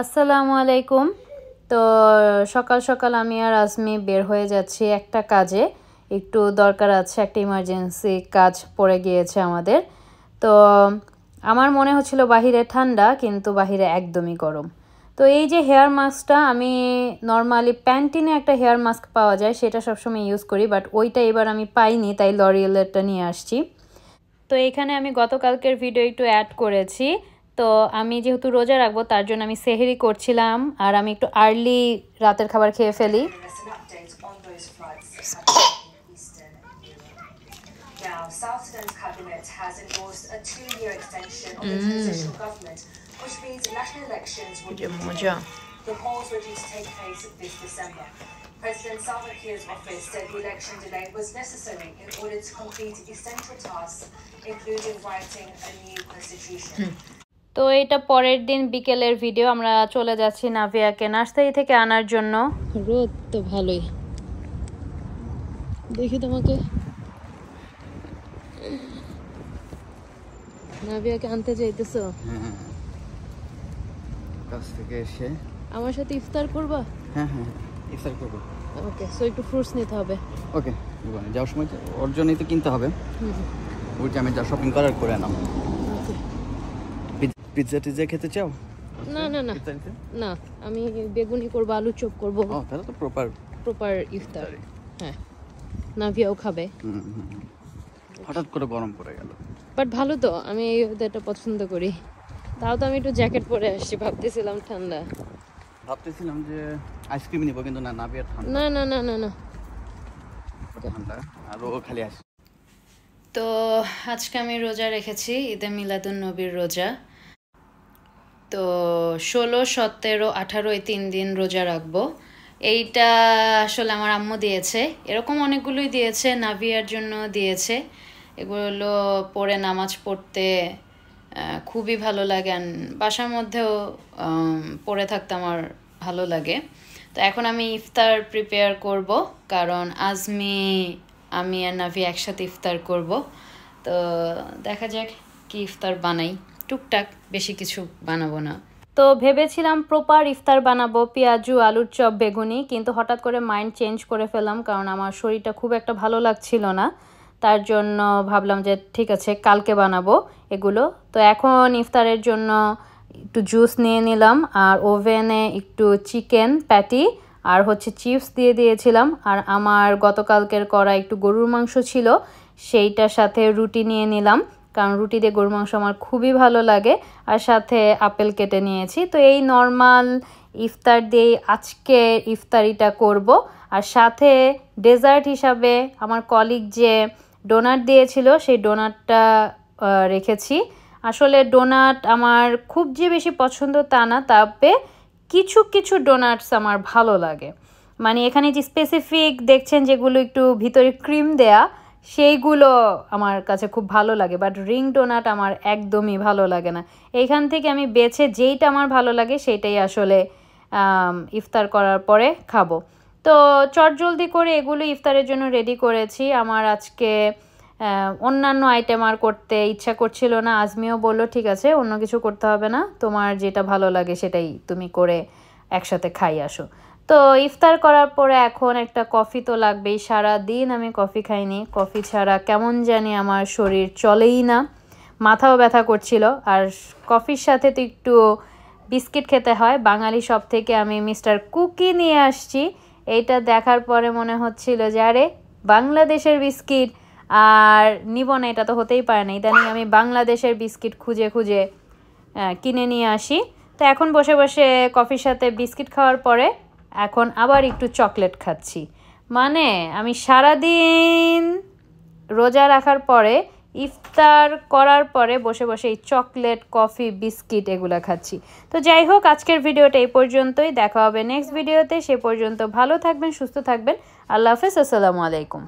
আসসালামু আলাইকুম। তো সকাল সকাল আমি আর আজমি বের হয়ে যাচ্ছি একটা কাজে। একটু দরকার আছে, একটা ইমার্জেন্সি কাজ পড়ে গিয়েছে আমাদের। তো আমার মনে হচ্ছিল বাহিরে ঠান্ডা, কিন্তু বাহিরে একদমই গরম। তো এই যে হেয়ার মাস্কটা, আমি নর্মালি প্যান্টিনে একটা হেয়ার মাস্ক পাওয়া যায়, সেটা সবসময় ইউজ করি, বাট ওইটা এবার আমি পাইনি, তাই লরিয়েলেরটা নিয়ে আসছি। তো এখানে আমি গতকালকের ভিডিও একটু অ্যাড করেছি। তো আমি যেহেতু রোজা রাখবো, তার জন্য আমি সেহরি করছিলাম, আর আমি একটু আর্লি রাতের খাবার খেয়ে ফেলি। Now, South Sudan's cabinet has endorsed a 2-year extension of the transitional government, which means national elections will be delayed. The polls were due to take place this December. President Salva Kiir's office said the election delay was necessary in order to complete essential tasks, including writing a new constitution. তো এটা পরের দিন বিকেলের video. আমরা চলে যাচ্ছি নাভিয়াকে nursery থেকে আনার জন্য। রোদ তো ভালোই, দেখি তোমাকে। নাভিয়াকে আনতে যাইতেছো? হ্যাঁ, কাছ থেকে এসে আমার সাথে ইফতার করবা? হ্যাঁ, ইফতার করবো। ওকে, সো একটু ফ্রুটস নিতে হবে। ওকে, যাওয়ার সময় ওর জন্যই তো কিনতে হবে। ওইটা আমি যা শপিং করার করে নাও। পিৎজা টিৎজা খেতে চাও? না না না না, আমি বেগুনি করবো, আলু চপ করবো। তাহলে তো প্রপার ইফতার। হ্যাঁ, নাভিয়াও খাবে। হঠাৎ করে গরম পড়ে গেল, বাট ভালো তো, আমি এই ওয়েদারটা পছন্দ করি। তাও তো আমি একটু জ্যাকেট পরে আসছি, ভাবতেছিলাম ঠান্ডা। ভাবতেছিলাম যে আইসক্রিম নিবো, কিন্তু না, নাভিয়ার ঠান্ডা। না না না না না, ঠান্ডা আর ও খালি আসে। তো আজকে আমি রোজা রেখেছি, ঈদে মিলাদুন নবীর রোজা। তো 16, 17, 18 এই 3 দিন রোজা রাখবো। এইটা আসলে আমার আম্মু দিয়েছে, এরকম অনেকগুলোই দিয়েছে, নাভিয়ার জন্য দিয়েছে। এগুলো পড়ে নামাজ পড়তে খুবই ভালো লাগে, বাসার মধ্যেও পড়ে থাকতে আমার ভালো লাগে। তো এখন আমি ইফতার প্রিপেয়ার করব, কারণ আমি আর নাভি একসাথে ইফতার করব। তো দেখা যাক কি ইফতার বানাই, টুকটাক, বেশি কিছু বানাবো না। তো ভেবেছিলাম প্রপার ইফতার বানাবো, পেঁয়াজু, আলুর চপ, বেগুনি, কিন্তু হঠাৎ করে মাইন্ড চেঞ্জ করে ফেললাম, কারণ আমার শরীরটা খুব একটা ভালো লাগছিল না। তার জন্য ভাবলাম যে ঠিক আছে, কালকে বানাবো এগুলো। তো এখন ইফতারের জন্য একটু জুস নিয়ে নিলাম, আর ওভেনে একটু চিকেন প্যাটি আর চিপস দিয়ে দিয়েছিলাম। আর আমার গতকালকের করা একটু গরুর মাংস ছিল, সেইটার সাথে রুটি নিয়ে নিলাম, কারণ রুটি দিয়ে গরুর মাংস আমার খুবই ভালো লাগে। আর সাথে আপেল কেটে নিয়েছি। তো এই নর্মাল ইফতার দিয়েই আজকে ইফতারিটা করব। আর সাথে ডেজার্ট হিসাবে আমার কলিগ যে ডোনাট দিয়েছিল, সেই ডোনাটটা রেখেছি। আসলে ডোনাট আমার খুব যে বেশি পছন্দ তা না, তবে কিছু কিছু ডোনাটস আমার ভালো লাগে। মানে এখানে যে স্পেসিফিক দেখছেন যেগুলো একটু ভিতরে ক্রিম দেয়া, সেইগুলো আমার কাছে খুব ভালো লাগে, বাট রিং ডোনাট আমার একদমই ভালো লাগে না। এইখান থেকে আমি বেছে যেইটা আমার ভালো লাগে সেইটাই আসলে ইফতার করার পরে খাবো। তো চটজলদি করে এগুলো ইফতারের জন্য রেডি করেছি। আমার আজকে অন্যান্য আইটেম আর করতে ইচ্ছা করছিল না। আজমিও বললো ঠিক আছে, অন্য কিছু করতে হবে না, তোমার যেটা ভালো লাগে সেটাই তুমি করে একসাথে খাই আসো। তো ইফতার করার পরে এখন একটা কফি তো লাগবেই। সারাদিন আমি কফি খাইনি, কফি ছাড়া কেমন জানি আমার শরীর চলেই না, মাথাও ব্যথা করছিল। আর কফির সাথে তো একটু বিস্কিট খেতে হয়। বাঙালি শপ থেকে আমি মিস্টার কুকি নিয়ে আসছি। এইটা দেখার পরে মনে হচ্ছিল যে আরে বাংলাদেশের বিস্কিট, আর নিব না, এটা তো হতেই পারে না। ইদানিং আমি বাংলাদেশের বিস্কিট খুঁজে খুঁজে কিনে নিয়ে আসি। তো এখন বসে বসে কফির সাথে বিস্কিট খাওয়ার পরে এখন আবার একটু চকলেট খাচ্ছি। মানে আমি সারাদিন রোজা রাখার পরে ইফতার করার পরে বসে বসে এই চকলেট, কফি, বিস্কিট এগুলো খাচ্ছি। তো যাই হোক, আজকের ভিডিওটা এই পর্যন্তই। দেখা হবে নেক্সট ভিডিওতে। সে পর্যন্ত ভালো থাকবেন, সুস্থ থাকবেন। আল্লাহ হাফেজ, আসসালামু আলাইকুম।